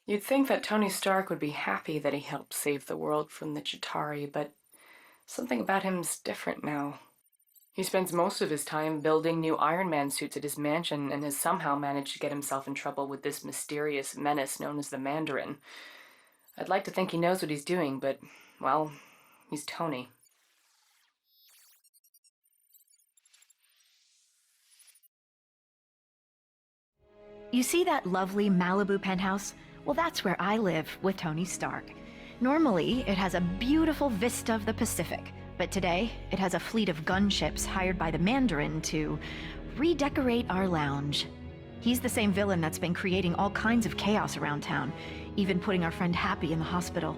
You'd think that Tony Stark would be happy that he helped save the world from the Chitauri, but something about him's different now. He spends most of his time building new Iron Man suits at his mansion and has somehow managed to get himself in trouble with this mysterious menace known as the Mandarin. I'd like to think he knows what he's doing, but, well, he's Tony. You see that lovely Malibu penthouse? Well, that's where I live with Tony Stark. Normally, it has a beautiful vista of the Pacific, but today, it has a fleet of gunships hired by the Mandarin to redecorate our lounge. He's the same villain that's been creating all kinds of chaos around town, even putting our friend Happy in the hospital.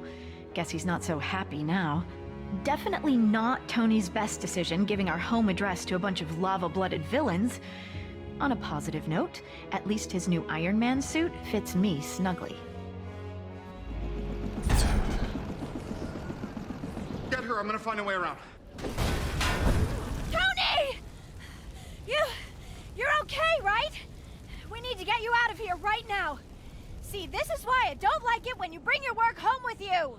Guess he's not so happy now. Definitely not Tony's best decision giving our home address to a bunch of lava-blooded villains. On a positive note, at least his new Iron Man suit fits me snugly. Get her, I'm gonna find a way around. Tony! You're okay, right? We need to get you out of here right now. See, this is why I don't like it when you bring your work home with you.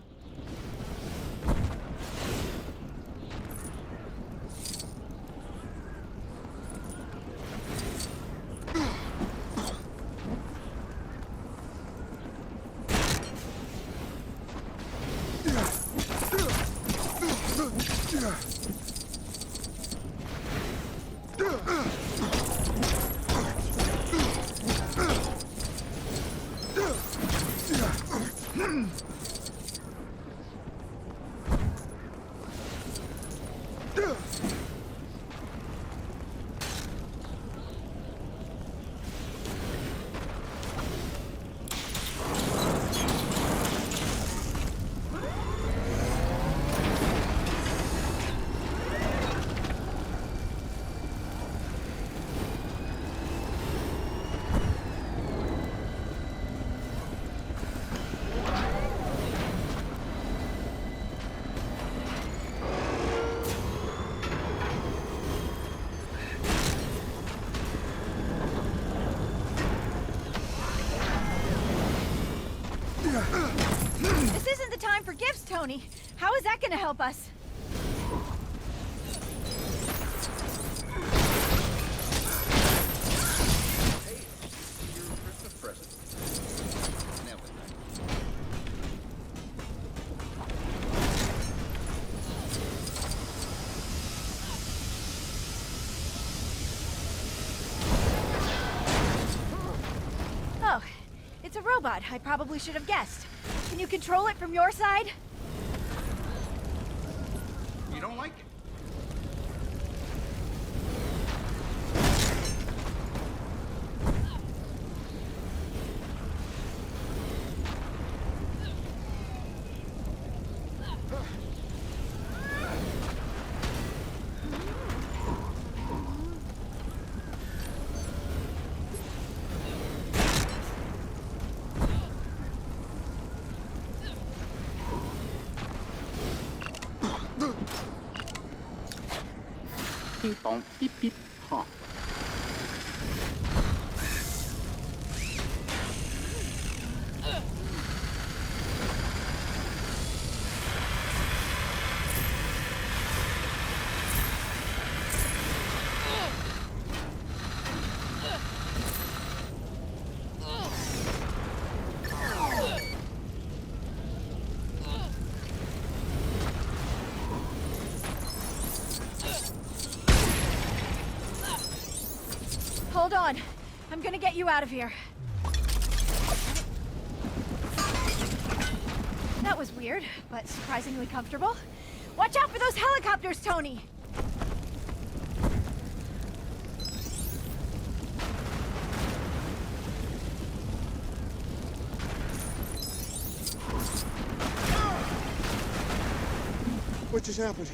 This isn't the time for gifts, Tony. How is that gonna help us? Hey, your Christmas present. Now with that. Oh, it's a robot. I probably should have guessed. Can you control it from your side? You don't like it? Beep bong, beep beep, huh. Hold on. I'm gonna get you out of here. That was weird, but surprisingly comfortable. Watch out for those helicopters, Tony! What just happened?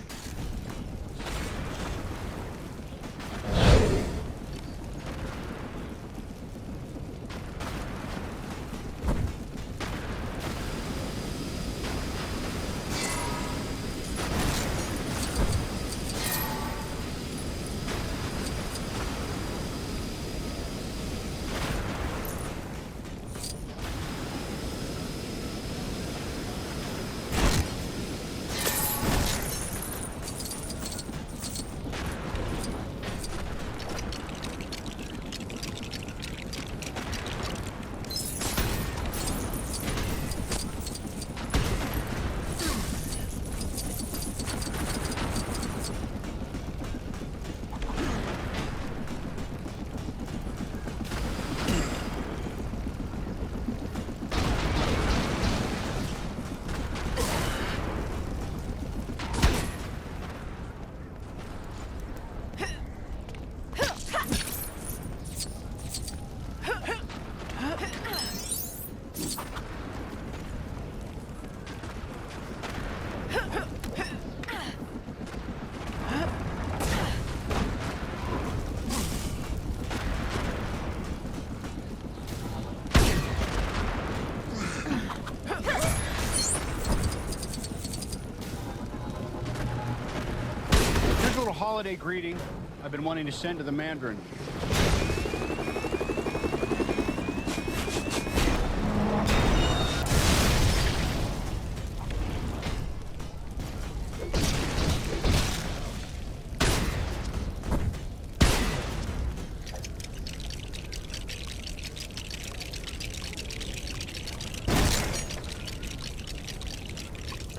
holiday greeting I've been wanting to send to the Mandarin.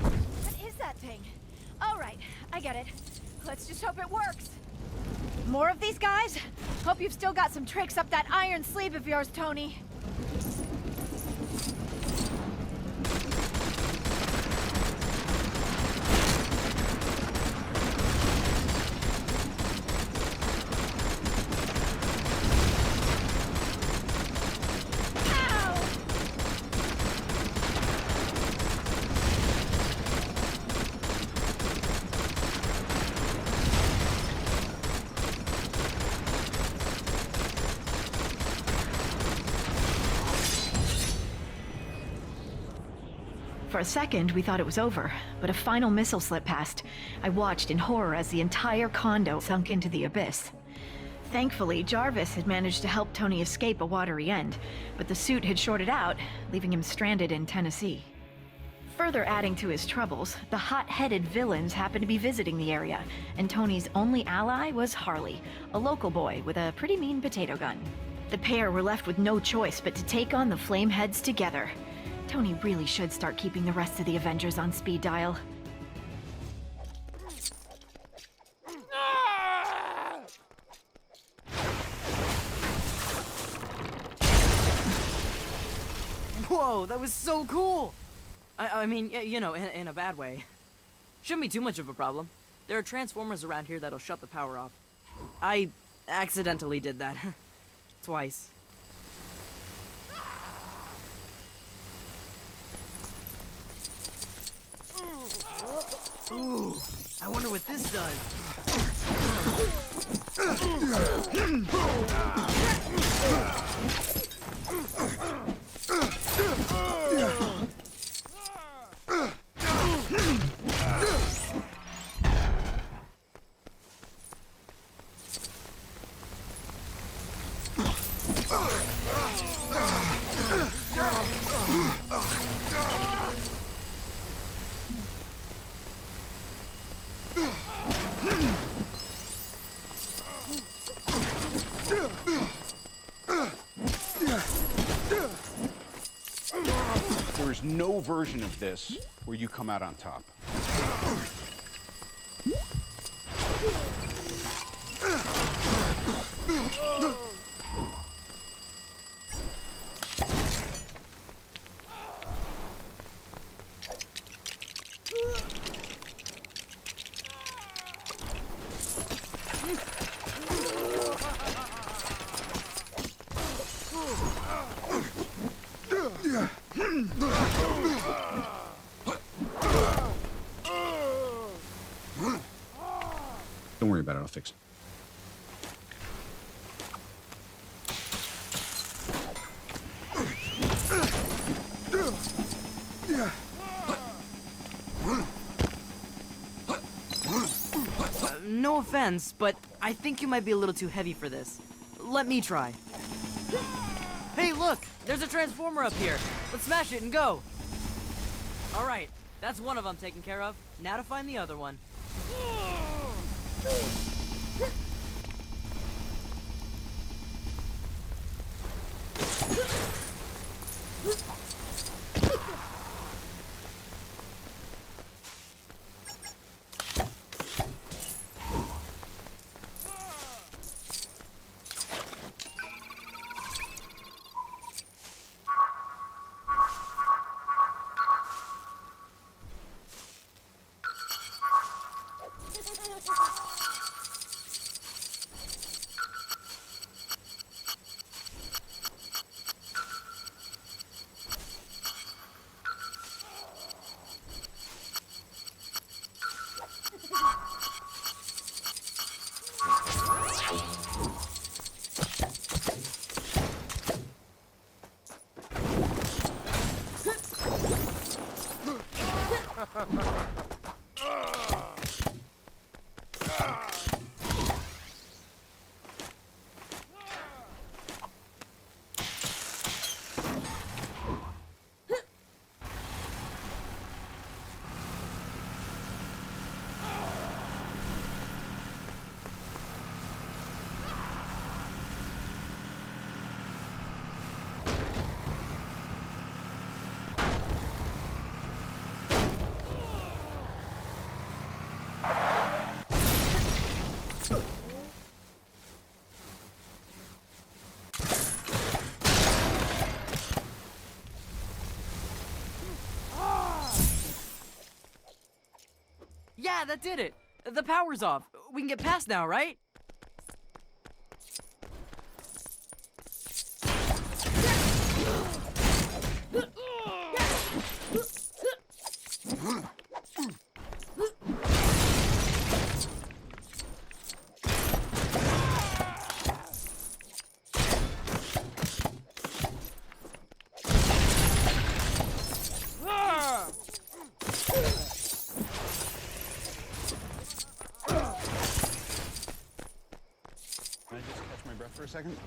What is that thing? All right, I get it. Let's just hope it works. More of these guys? Hope you've still got some tricks up that iron sleeve of yours, Tony. For a second, we thought it was over, but a final missile slipped past. I watched in horror as the entire condo sunk into the abyss. Thankfully, Jarvis had managed to help Tony escape a watery end, but the suit had shorted out, leaving him stranded in Tennessee. Further adding to his troubles, the hot-headed villains happened to be visiting the area, and Tony's only ally was Harley, a local boy with a pretty mean potato gun. The pair were left with no choice but to take on the Flameheads together. Tony really should start keeping the rest of the Avengers on speed dial. Whoa, that was so cool! I mean, you know, in a bad way. Shouldn't be too much of a problem. There are transformers around here that'll shut the power off. I accidentally did that. Twice. Ooh, I wonder what this does. There is no version of this where you come out on top. Don't worry about it, I'll fix it. No offense, but I think you might be a little too heavy for this. Let me try. Hey, look! There's a transformer up here! Let's smash it and go! Alright, that's one of them taken care of. Now to find the other one. that did it. The power's off. We can get past now, right? Can I just catch my breath for a second?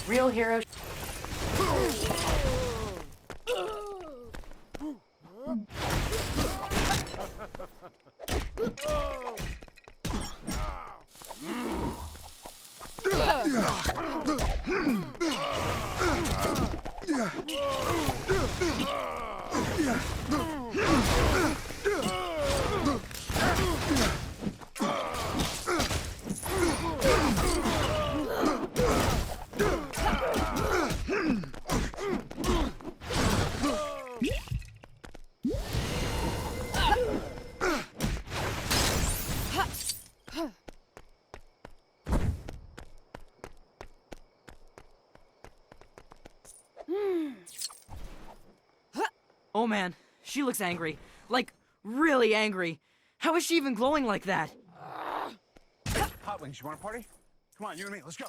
Real hero. Oh man, she looks angry. Like, really angry. How is she even glowing like that? Hot Wings, you want a party? Come on, you and me, let's go.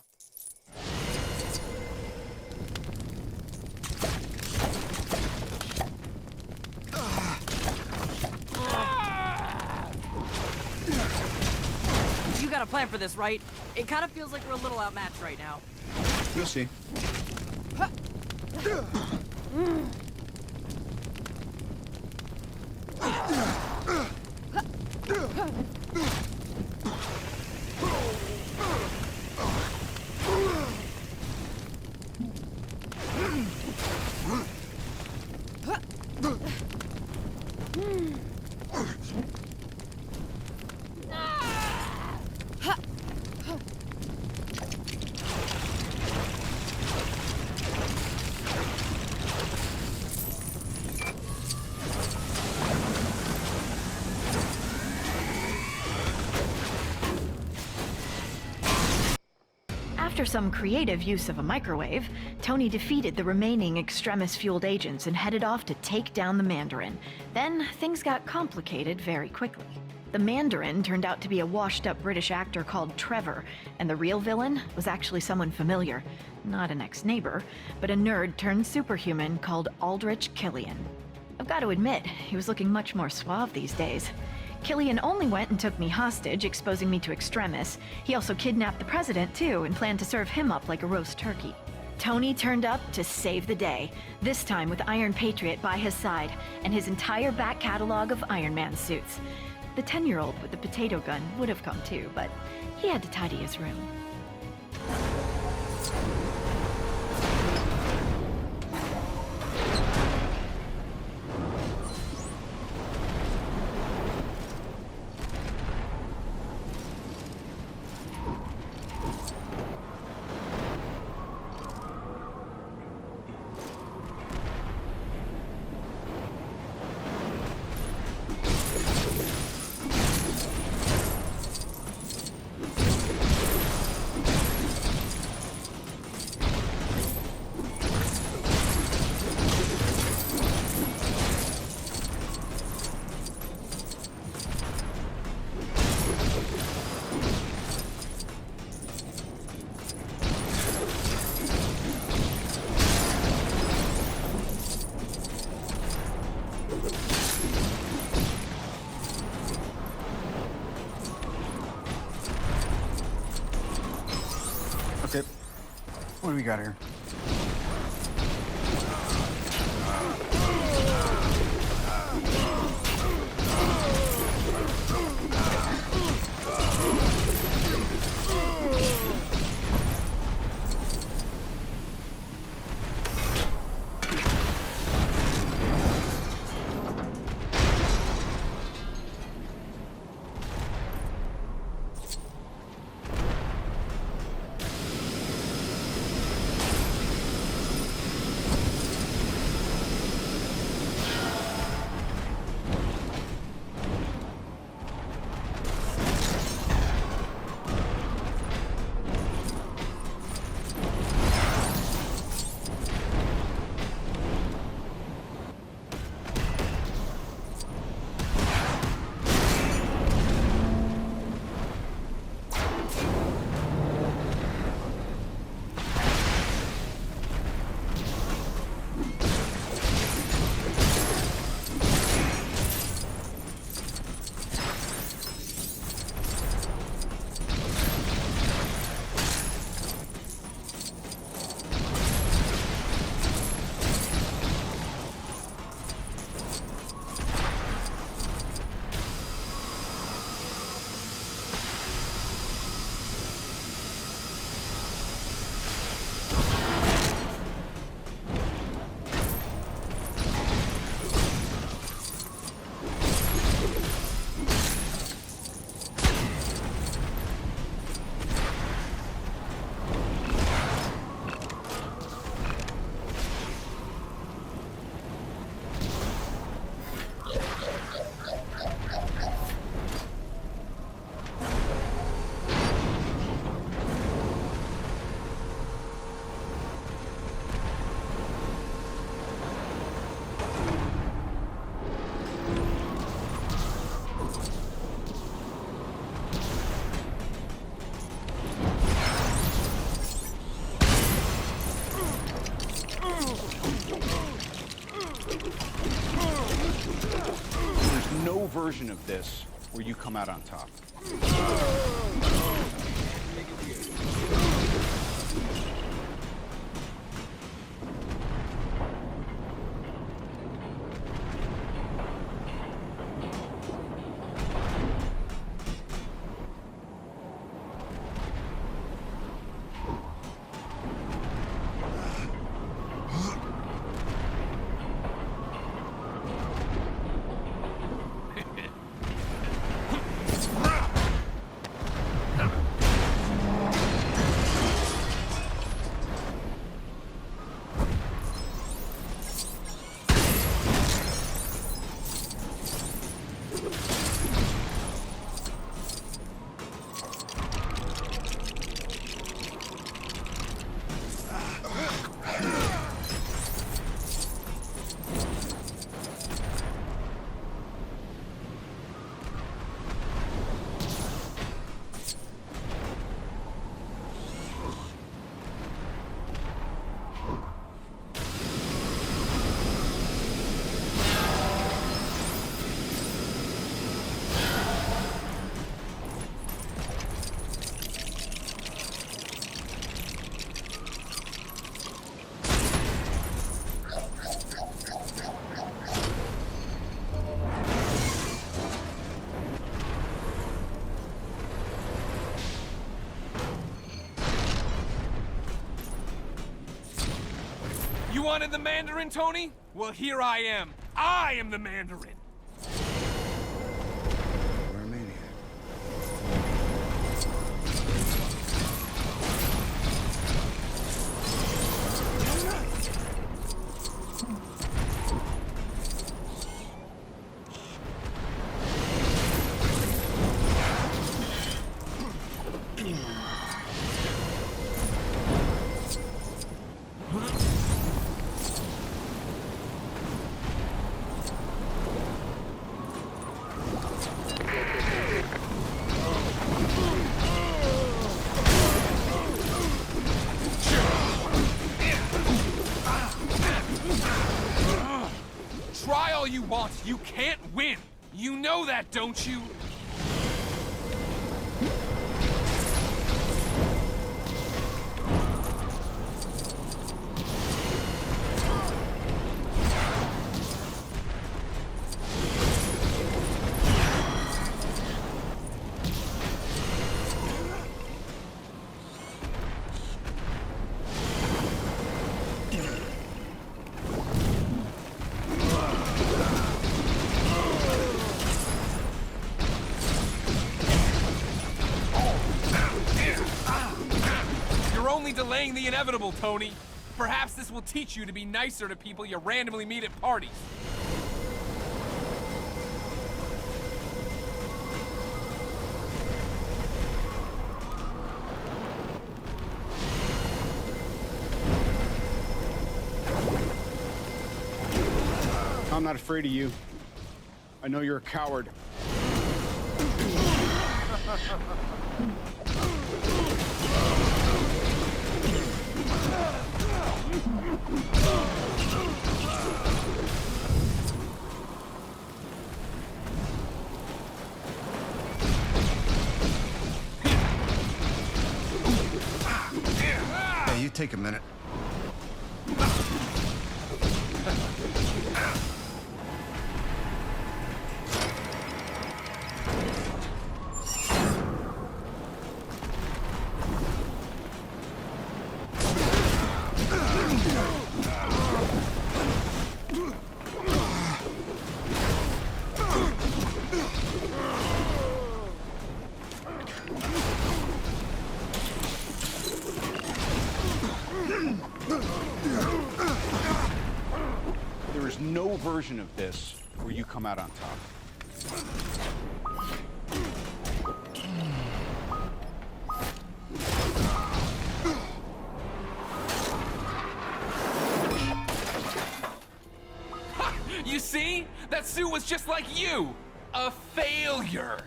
You got a plan for this, right? It kind of feels like we're a little outmatched right now. You'll see. After some creative use of a microwave, Tony defeated the remaining extremis-fueled agents and headed off to take down the Mandarin. Then, things got complicated very quickly. The Mandarin turned out to be a washed-up British actor called Trevor, and the real villain was actually someone familiar. Not an ex-neighbor, but a nerd-turned-superhuman called Aldrich Killian. I've got to admit, he was looking much more suave these days. Killian only went and took me hostage, exposing me to extremis. He also kidnapped the president, too, and planned to serve him up like a roast turkey. Tony turned up to save the day, this time with Iron Patriot by his side, and his entire back catalog of Iron Man suits. The 10-year-old with the potato gun would have come too, but he had to tidy his room. Okay, what do we got here? version of this where you come out on top. You wanted the Mandarin, Tony? Well, here I am. I am the Mandarin. We're a maniac. Try all you want. You can't win. You know that, don't you? You're only delaying the inevitable, Tony. Perhaps this will teach you to be nicer to people you randomly meet at parties. I'm not afraid of you. I know you're a coward. Hey, you take a minute. There is no version of this where you come out on top. You see? That suit was just like you! A failure!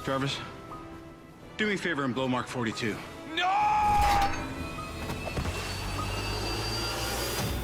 Travis, do me a favor and blow Mark 42. No!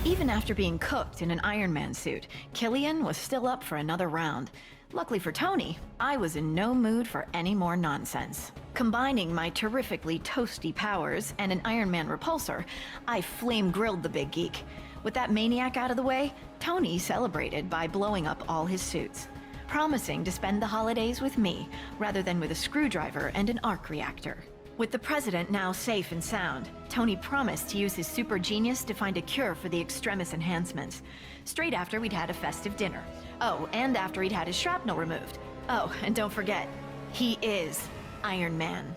Even after being cooked in an Iron Man suit, Killian was still up for another round. Luckily for Tony, I was in no mood for any more nonsense. Combining my terrifically toasty powers and an Iron Man repulsor, I flame-grilled the big geek. With that maniac out of the way, Tony celebrated by blowing up all his suits, promising to spend the holidays with me rather than with a screwdriver and an arc reactor. With the president now safe and sound, Tony promised to use his super genius to find a cure for the extremis enhancements, straight after we'd had a festive dinner. Oh, and after he'd had his shrapnel removed. Oh, and don't forget, he is Iron Man.